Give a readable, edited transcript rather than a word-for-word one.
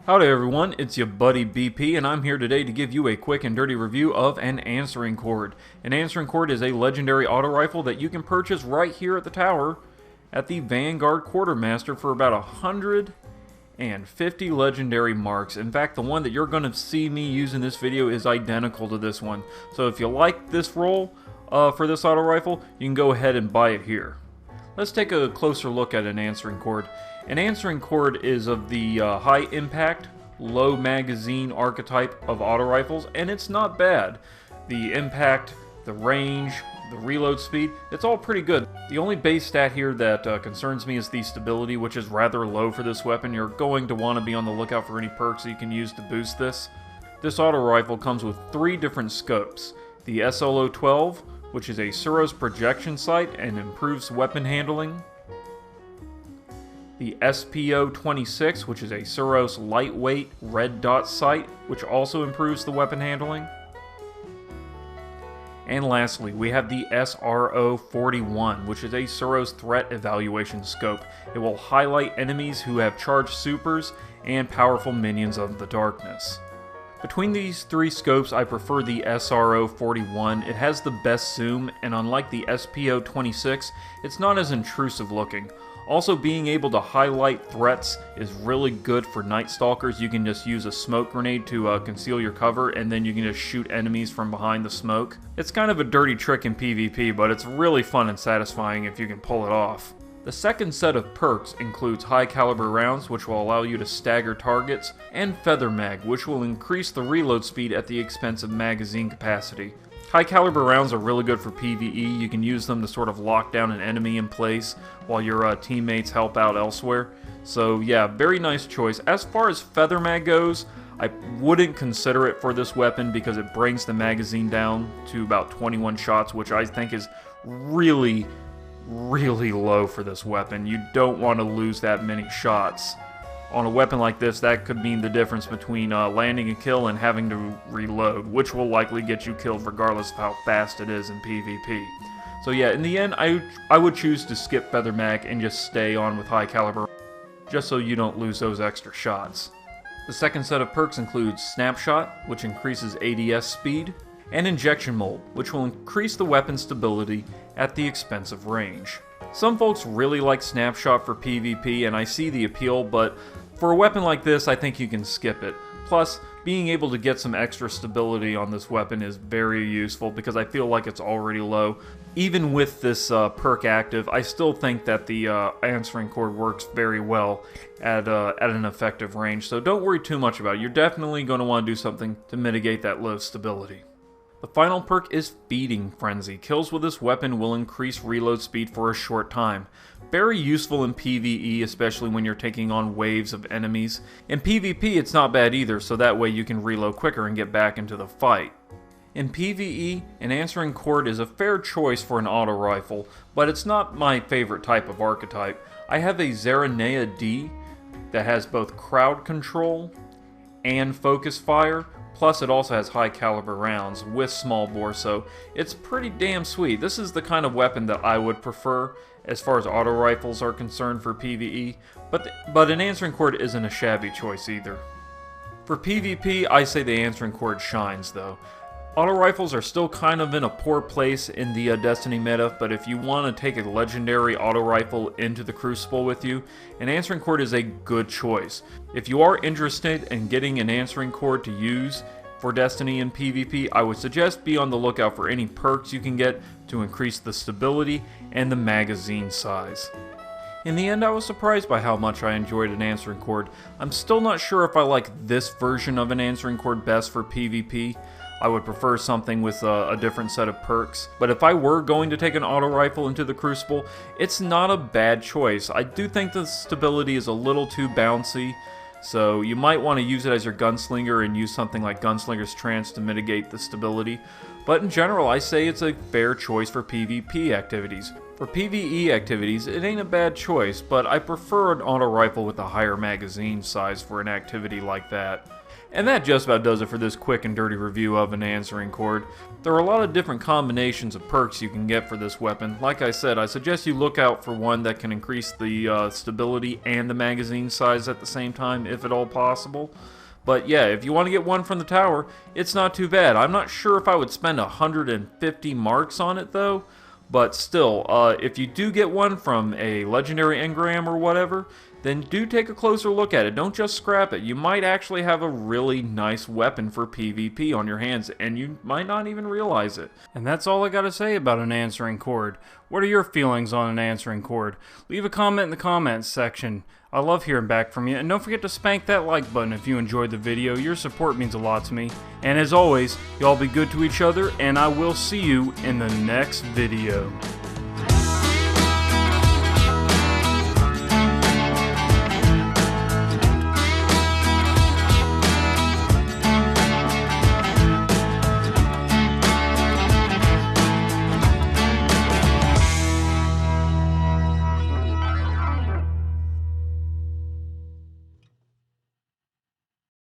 Howdy everyone, it's your buddy BP, and I'm here today to give you a quick and dirty review of an answering cord. An answering cord is a legendary auto rifle that you can purchase right here at the tower at the Vanguard Quartermaster for about 150 legendary marks. In fact, the one that you're going to see me use in this video is identical to this one. So if you like this roll for this auto rifle, you can go ahead and buy it here. Let's take a closer look at an answering cord. An answering cord is of the high impact, low magazine archetype of auto rifles, and it's not bad. The impact, the range, the reload speed, it's all pretty good. The only base stat here that concerns me is the stability, which is rather low for this weapon. You're going to want to be on the lookout for any perks you can use to boost this. This auto rifle comes with 3 different scopes. The SLO-12, which is a Suros projection sight and improves weapon handling. The SPO-26, which is a Suros lightweight red dot sight, which also improves the weapon handling. And lastly, we have the SRO-41, which is a Suros threat evaluation scope. It will highlight enemies who have charged supers and powerful minions of the darkness. Between these 3 scopes, I prefer the SRO-41. It has the best zoom, and unlike the SPO-26, it's not as intrusive looking. Also, being able to highlight threats is really good for Night Stalkers. You can just use a smoke grenade to conceal your cover, and then you can just shoot enemies from behind the smoke. It's kind of a dirty trick in PvP, but it's really fun and satisfying if you can pull it off. The second set of perks includes high caliber rounds, which will allow you to stagger targets, and Feather Mag, which will increase the reload speed at the expense of magazine capacity. High caliber rounds are really good for PvE. You can use them to sort of lock down an enemy in place while your teammates help out elsewhere. So yeah, very nice choice. As far as Feather Mag goes, I wouldn't consider it for this weapon because it brings the magazine down to about 21 shots, which I think is really low for this weapon. You don't want to lose that many shots. On a weapon like this, that could mean the difference between landing a kill and having to reload, which will likely get you killed regardless of how fast it is in PvP. So yeah, in the end, I would choose to skip Feather Mag and just stay on with high caliber, just so you don't lose those extra shots. The second set of perks includes Snapshot, which increases ADS speed, and Injection Mold, which will increase the weapon stability at the expense of range. Some folks really like Snapshot for PvP, and I see the appeal, but for a weapon like this, I think you can skip it. Plus, being able to get some extra stability on this weapon is very useful because I feel like it's already low. Even with this perk active, I still think that the answering cord works very well at an effective range, so don't worry too much about it. You're definitely going to want to do something to mitigate that low stability. The final perk is Feeding Frenzy. Kills with this weapon will increase reload speed for a short time. Very useful in PvE, especially when you're taking on waves of enemies. In PvP, it's not bad either, so that way you can reload quicker and get back into the fight. In PvE, an answering cord is a fair choice for an auto rifle, but it's not my favorite type of archetype. I have a Zeranea D that has both crowd control and focus fire. Plus, it also has high caliber rounds with small bore, so it's pretty damn sweet. This is the kind of weapon that I would prefer as far as auto rifles are concerned for PvE, but an answering cord isn't a shabby choice either. For PvP, I say the answering cord shines though. Auto rifles are still kind of in a poor place in the Destiny meta, but if you want to take a legendary auto rifle into the Crucible with you, an answering cord is a good choice. If you are interested in getting an answering cord to use for Destiny and PvP, I would suggest be on the lookout for any perks you can get to increase the stability and the magazine size. In the end, I was surprised by how much I enjoyed an answering cord. I'm still not sure if I like this version of an answering cord best for PvP. I would prefer something with a different set of perks. But if I were going to take an auto rifle into the Crucible, it's not a bad choice. I do think the stability is a little too bouncy, so you might want to use it as your gunslinger and use something like Gunslinger's Trance to mitigate the stability. But in general, I say it's a fair choice for PvP activities. For PvE activities, it ain't a bad choice, but I prefer an auto rifle with a higher magazine size for an activity like that. And that just about does it for this quick and dirty review of an answering cord. There are a lot of different combinations of perks you can get for this weapon. Like I said, I suggest you look out for one that can increase the stability and the magazine size at the same time, if at all possible. But yeah, if you want to get one from the tower, it's not too bad. I'm not sure if I would spend 150 marks on it though. But still, if you do get one from a legendary engram or whatever, then do take a closer look at it. Don't just scrap it. You might actually have a really nice weapon for PvP on your hands, and you might not even realize it. And that's all I gotta say about an answering cord. What are your feelings on an answering cord? Leave a comment in the comments section. I love hearing back from you, and don't forget to spank that like button if you enjoyed the video. Your support means a lot to me. And as always, y'all be good to each other, and I will see you in the next video.